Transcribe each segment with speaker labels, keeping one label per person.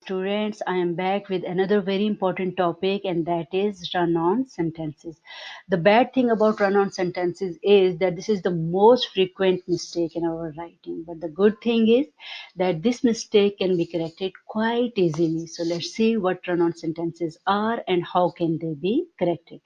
Speaker 1: students, I am back with another very important topic, and that is run on sentences. The bad thing about run on sentences is that this is the most frequent mistake in our writing. But the good thing is that this mistake can be corrected quite easily. So let's see what run on sentences are and how can they be corrected.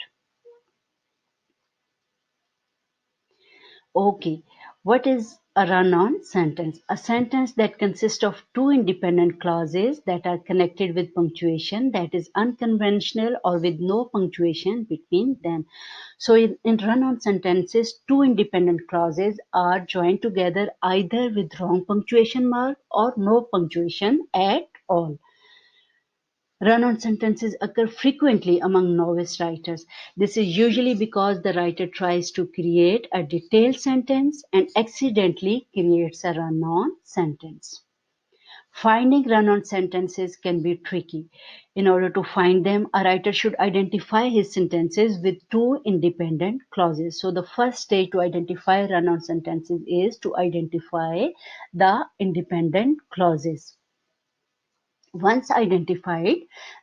Speaker 1: Okay, what is a run-on sentence? A sentence that consists of two independent clauses that are connected with punctuation that is unconventional or with no punctuation between them. So in run-on sentences, two independent clauses are joined together either with wrong punctuation mark or no punctuation at all. Run-on sentences occur frequently among novice writers. This is usually because the writer tries to create a detailed sentence and accidentally creates a run-on sentence. Finding run-on sentences can be tricky. In order to find them, a writer should identify his sentences with two independent clauses. So the first stage to identify run-on sentences is to identify the independent clauses. Once identified,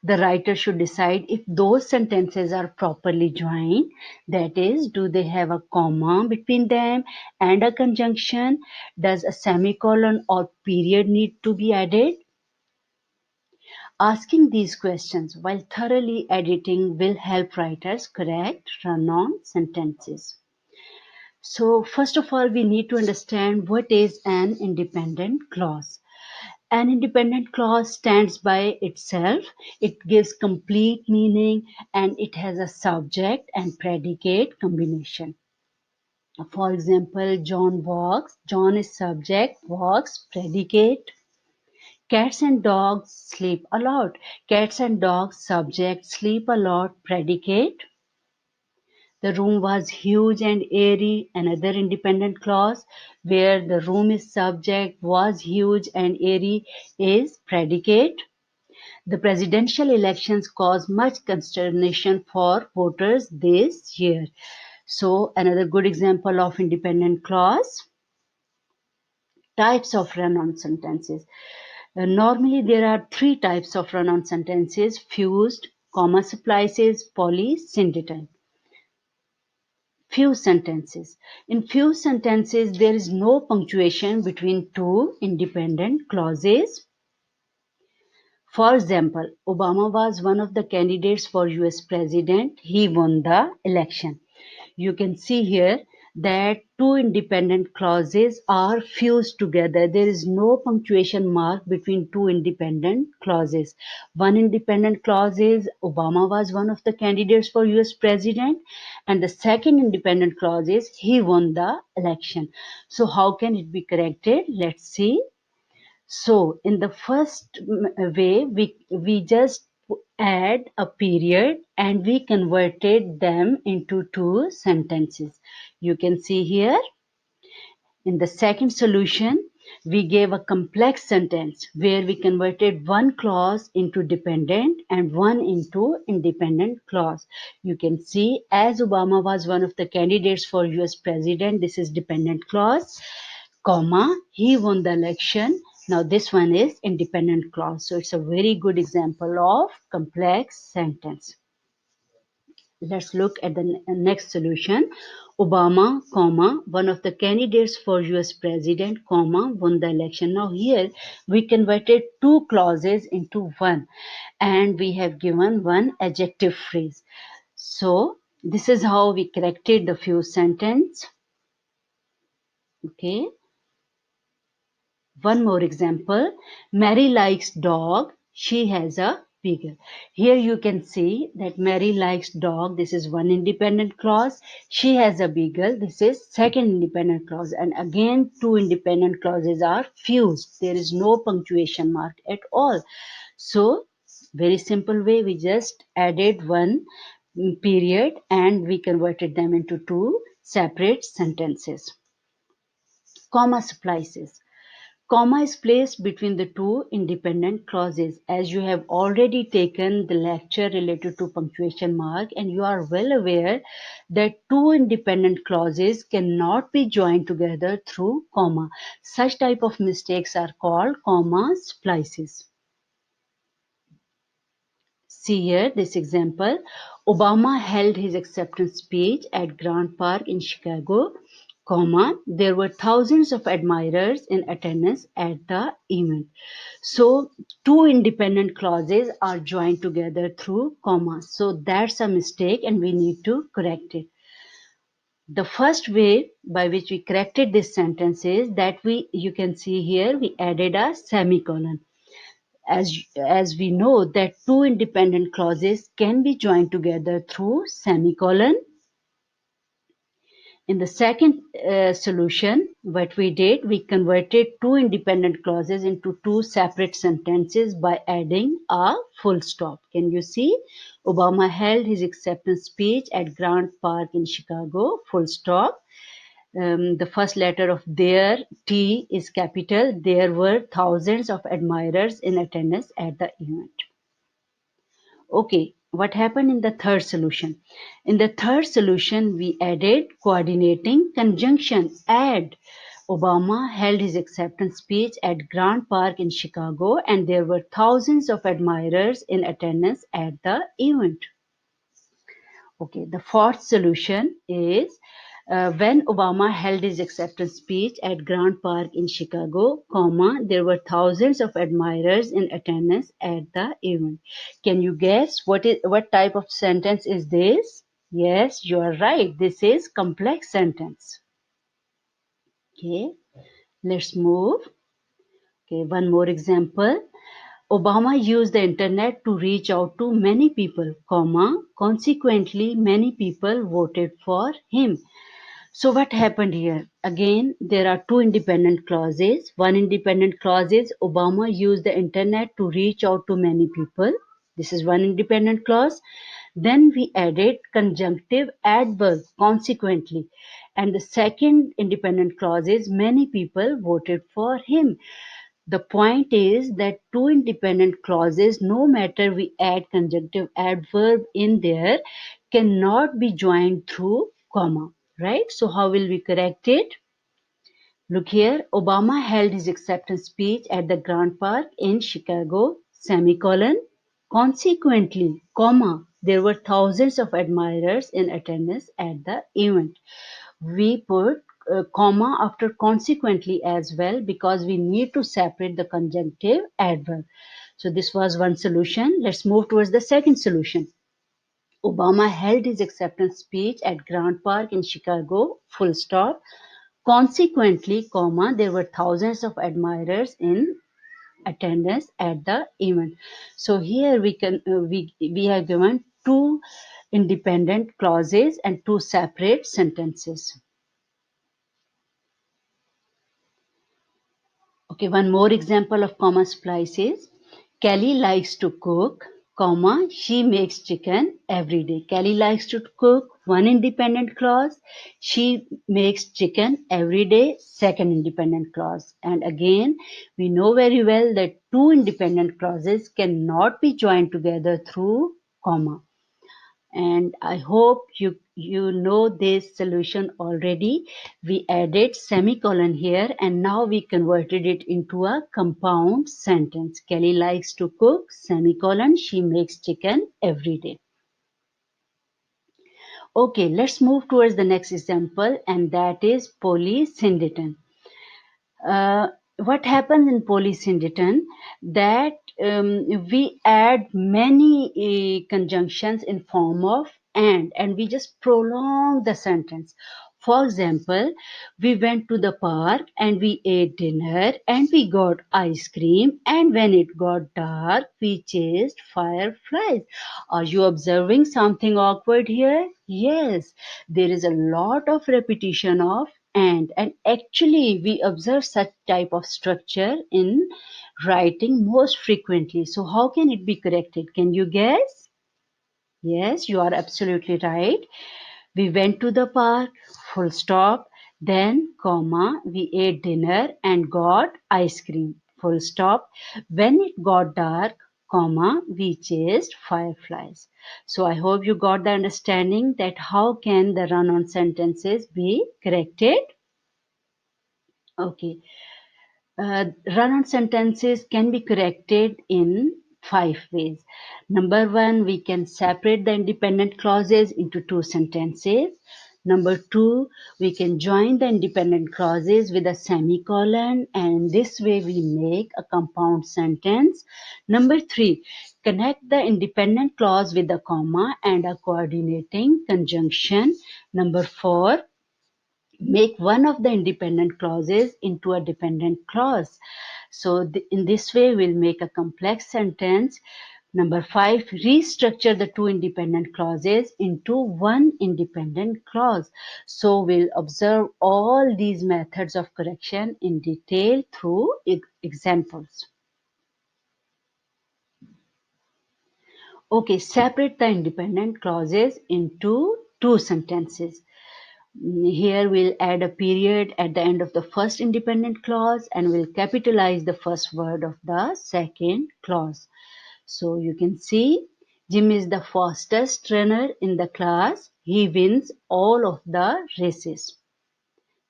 Speaker 1: the writer should decide if those sentences are properly joined. That is, do they have a comma between them and a conjunction? Does a semicolon or period need to be added? Asking these questions while thoroughly editing will help writers correct run-on sentences. So, first of all, we need to understand what is an independent clause. An independent clause stands by itself. It gives complete meaning and it has a subject and predicate combination. For example, John walks. John is subject, walks, predicate. Cats and dogs sleep a lot. Cats and dogs, subject, sleep a lot, predicate. The room was huge and airy, another independent clause, where the room is subject, was huge and airy is predicate. The presidential elections caused much consternation for voters this year. So, another good example of independent clause. Types of run-on sentences. Normally, there are three types of run-on sentences: fused, comma splices, polysyndeton. Fused sentences. In fused sentences, there is no punctuation between two independent clauses. For example, Obama was one of the candidates for US president. He won the election. You can see here that two independent clauses are fused together. There is no punctuation mark between two independent clauses. One independent clause is Obama was one of the candidates for US president, and the second independent clause is he won the election. So how can it be corrected? Let's see. So in the first way, we just add a period and we converted them into two sentences. You can see here in the second solution, we gave a complex sentence where we converted one clause into dependent and one into independent clause. You can see as Obama was one of the candidates for US president, this is dependent clause, comma, he won the election. Now this one is independent clause. So it's a very good example of complex sentence. Let's look at the next solution. Obama, comma, one of the candidates for US president, comma, won the election. Now here we converted two clauses into one and we have given one adjective phrase. So this is how we corrected the fused sentence. Okay. One more example. Mary likes dog. She has a beagle. Here you can see that Mary likes dog. This is one independent clause. She has a beagle. This is second independent clause. And again, two independent clauses are fused. There is no punctuation mark at all. So, very simple way, we just added one period and we converted them into two separate sentences. Comma splices. Comma is placed between the two independent clauses. As you have already taken the lecture related to punctuation mark and you are well aware that two independent clauses cannot be joined together through comma. Such type of mistakes are called comma splices. See here this example. Obama held his acceptance speech at Grant Park in Chicago, comma, there were thousands of admirers in attendance at the event. So two independent clauses are joined together through comma. So that's a mistake and we need to correct it. The first way by which we corrected this sentence is that you can see here we added a semicolon. As we know that two independent clauses can be joined together through semicolon. In the second solution, what we did, we converted two independent clauses into two separate sentences by adding a full stop. Can you see? Obama held his acceptance speech at Grant Park in Chicago, full stop. The first letter of there, T, is capital. There were thousands of admirers in attendance at the event. Okay, what happened in the third solution? In the third solution, we added coordinating conjunction. Add. Obama held his acceptance speech at Grant Park in Chicago, and there were thousands of admirers in attendance at the event. Okay, the fourth solution is when Obama held his acceptance speech at Grant Park in Chicago, comma, there were thousands of admirers in attendance at the event. Can you guess what type of sentence is this? Yes, you are right. This is complex sentence. Okay, let's move. Okay, one more example. Obama used the internet to reach out to many people, comma, consequently many people voted for him. So what happened here? Again, there are two independent clauses. One independent clause is Obama used the internet to reach out to many people. This is one independent clause. Then we added conjunctive adverb consequently. And the second independent clause is many people voted for him. The point is that two independent clauses, no matter we add conjunctive adverb in there, cannot be joined through comma, right? So how will we correct it? Look here, Obama held his acceptance speech at the Grant Park in Chicago, semicolon. Consequently, comma, there were thousands of admirers in attendance at the event. We put comma after consequently as well because we need to separate the conjunctive adverb. So this was one solution. Let's move towards the second solution. Obama held his acceptance speech at Grant Park in Chicago, full stop. Consequently, comma, there were thousands of admirers in attendance at the event. So here we have given two independent clauses and two separate sentences. Okay, one more example of comma splices. Kelly likes to cook, comma, she makes chicken every day. Kelly likes to cook, one independent clause. She makes chicken every day, second independent clause. And again, we know very well that two independent clauses cannot be joined together through comma. And I hope you know this solution already. We added semicolon here and now we converted it into a compound sentence. Kelly likes to cook, semicolon, she makes chicken every day. Okay, let's move towards the next example and that is polysyndeton. Uh, what happens in polysyndeton that we add many conjunctions in form of and we just prolong the sentence. For example, we went to the park and we ate dinner and we got ice cream and when it got dark we chased fireflies. Are you observing something awkward here? Yes, there is a lot of repetition of and actually we observe such type of structure in writing most frequently. So how can it be corrected? Can you guess? Yes, you are absolutely right. We went to the park, full stop, then comma, we ate dinner and got ice cream, full stop. When it got dark, comma, we chased fireflies. So I hope you got the understanding that how can the run-on sentences be corrected. Okay. Run-on sentences can be corrected in 5 ways. Number one, we can separate the independent clauses into two sentences. Number two, we can join the independent clauses with a semicolon, and this way we make a compound sentence. Number three, connect the independent clause with a comma and a coordinating conjunction. Number four, make one of the independent clauses into a dependent clause. So in this way, we'll make a complex sentence. Number five, restructure the two independent clauses into one independent clause. So we'll observe all these methods of correction in detail through examples. Okay, separate the independent clauses into two sentences. Here we'll add a period at the end of the first independent clause and we'll capitalize the first word of the second clause. So you can see Jim is the fastest runner in the class. He wins all of the races.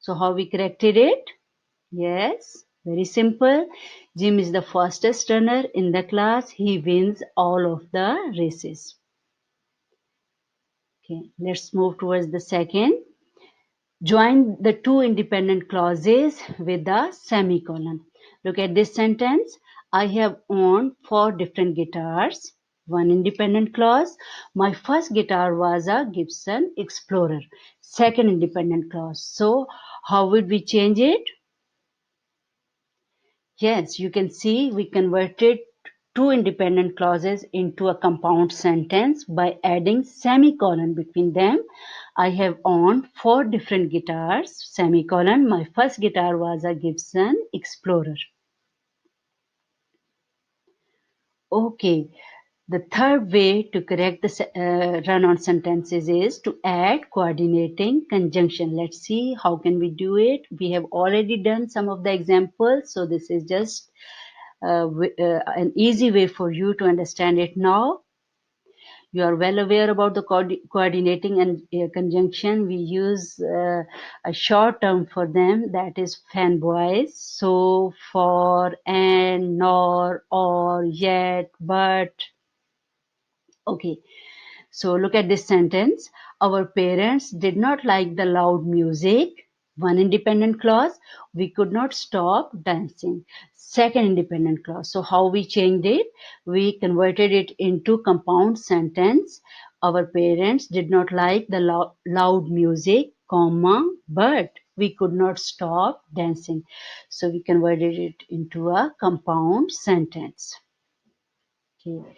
Speaker 1: So how we corrected it? Yes, very simple. Jim is the fastest runner in the class. He wins all of the races. Okay, let's move towards the second. Join the two independent clauses with a semicolon. Look at this sentence. I have owned 4 different guitars. One independent clause. My first guitar was a Gibson Explorer. Second independent clause. So how would we change it? Yes, you can see we converted two independent clauses into a compound sentence by adding semicolon between them. I have owned 4 different guitars, semicolon. My first guitar was a Gibson Explorer. Okay, the third way to correct the run-on sentences is to add coordinating conjunction. Let's see how can we do it. We have already done some of the examples, so this is just an easy way for you to understand it now. You are well aware about the coordinating and conjunction. We use a short term for them, that is fanboys. So, for, and, nor, or, yet, but. Okay. So look at this sentence. Our parents did not like the loud music. One independent clause. We could not stop dancing. Second independent clause. So how we changed it? We converted it into compound sentence. Our parents did not like the loud music, comma, but we could not stop dancing. So we converted it into a compound sentence. Okay.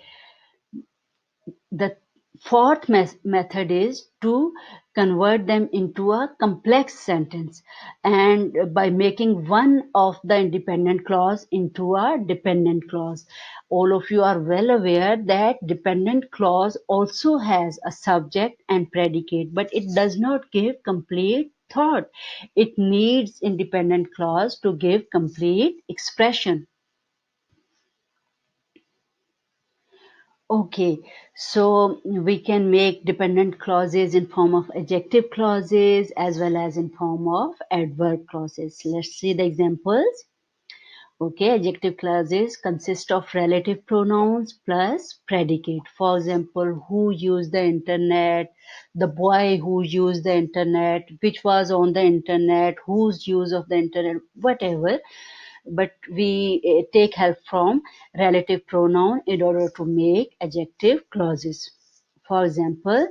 Speaker 1: The fourth method is to convert them into a complex sentence, and by making one of the independent clause into a dependent clause. All of you are well aware that dependent clause also has a subject and predicate, but it does not give complete thought. It needs independent clause to give complete expression. Okay, so we can make dependent clauses in form of adjective clauses as well as in form of adverb clauses. Let's see the examples. Okay, adjective clauses consist of relative pronouns plus predicate. For example, who used the internet, the boy who used the internet, which was on the internet, whose use of the internet, whatever. But we take help from relative pronoun in order to make adjective clauses. For example,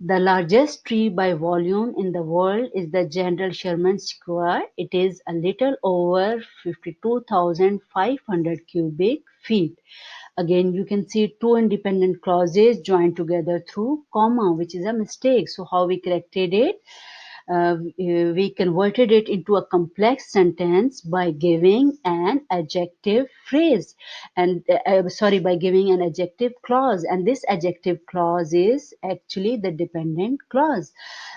Speaker 1: the largest tree by volume in the world is the General Sherman Square. It is a little over 52,500 cubic feet. Again, you can see two independent clauses joined together through comma, which is a mistake. So how we corrected it? We converted it into a complex sentence by giving an adjective phrase and by giving an adjective clause, and this adjective clause is actually the dependent clause.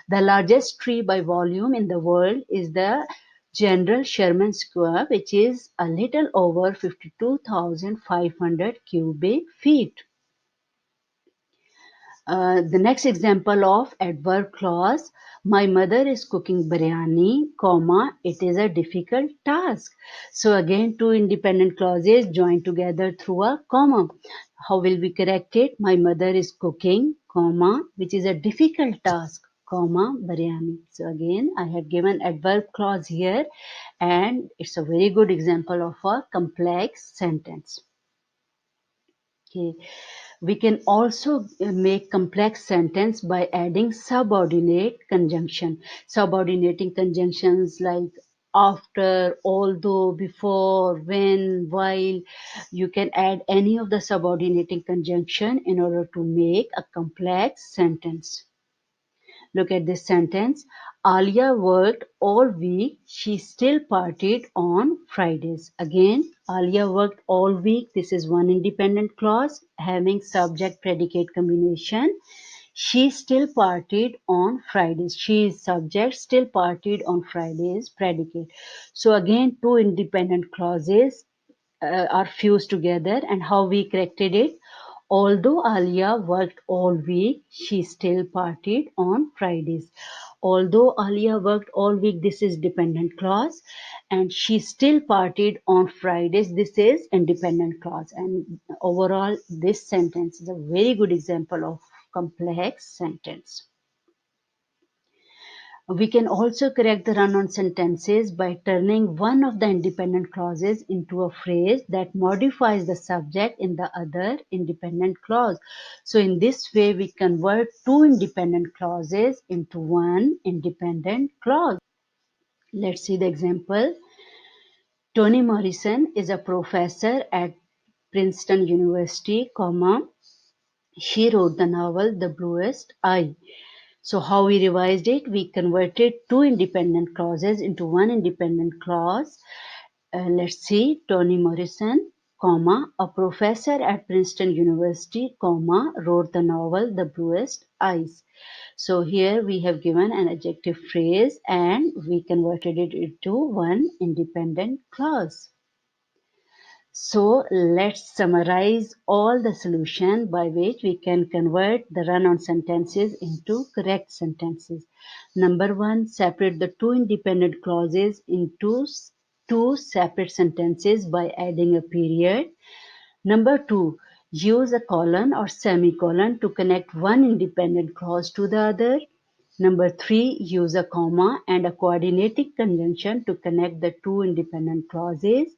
Speaker 1: The largest tree by volume in the world is the General Sherman Square, which is a little over 52,500 cubic feet. The next example of adverb clause, my mother is cooking biryani, comma, it is a difficult task. So again, two independent clauses joined together through a comma. How will we correct it? My mother is cooking, comma, which is a difficult task, comma, biryani. So again, I have given adverb clause here, and it's a very good example of a complex sentence. Okay. We can also make complex sentence by adding subordinate conjunction. Subordinating conjunctions like after, although, before, when, while. You can add any of the subordinating conjunction in order to make a complex sentence. Look at this sentence. Alia worked all week. She still partied on Fridays. Again, Alia worked all week. This is one independent clause having subject predicate combination. She still partied on Fridays. She is subject, still partied on Fridays, predicate. So again, two independent clauses are fused together, and how we corrected it. Although Alia worked all week, she still partied on Fridays. Although Alia worked all week, this is dependent clause, and she still partied on Fridays, this is independent clause. And overall, this sentence is a very good example of complex sentence. We can also correct the run-on sentences by turning one of the independent clauses into a phrase that modifies the subject in the other independent clause. So in this way, we convert two independent clauses into one independent clause. Let's see the example. Toni Morrison is a professor at Princeton University, comma, she wrote the novel The Bluest Eye. So how we revised it? We converted two independent clauses into one independent clause. Let's see, Toni Morrison, comma, a professor at Princeton University, comma, wrote the novel The Bluest Eyes. So here we have given an adjective phrase and we converted it into one independent clause. So let's summarize all the solution by which we can convert the run-on sentences into correct sentences. Number one, separate the two independent clauses into two separate sentences by adding a period. Number two, use a colon or semicolon to connect one independent clause to the other. Number three, use a comma and a coordinating conjunction to connect the two independent clauses.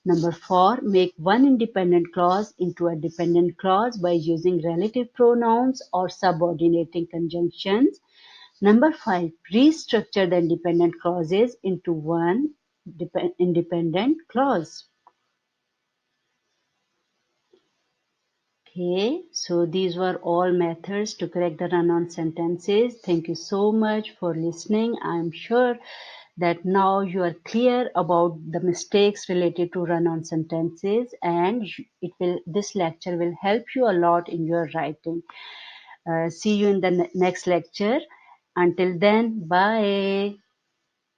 Speaker 1: Number four, make one independent clause into a dependent clause by using relative pronouns or subordinating conjunctions. Number five, restructure the independent clauses into one independent clause. Okay, so these were all methods to correct the run-on sentences. Thank you so much for listening. I'm sure that now you are clear about the mistakes related to run-on sentences, and this lecture will help you a lot in your writing. See you in the next lecture. Until then, bye.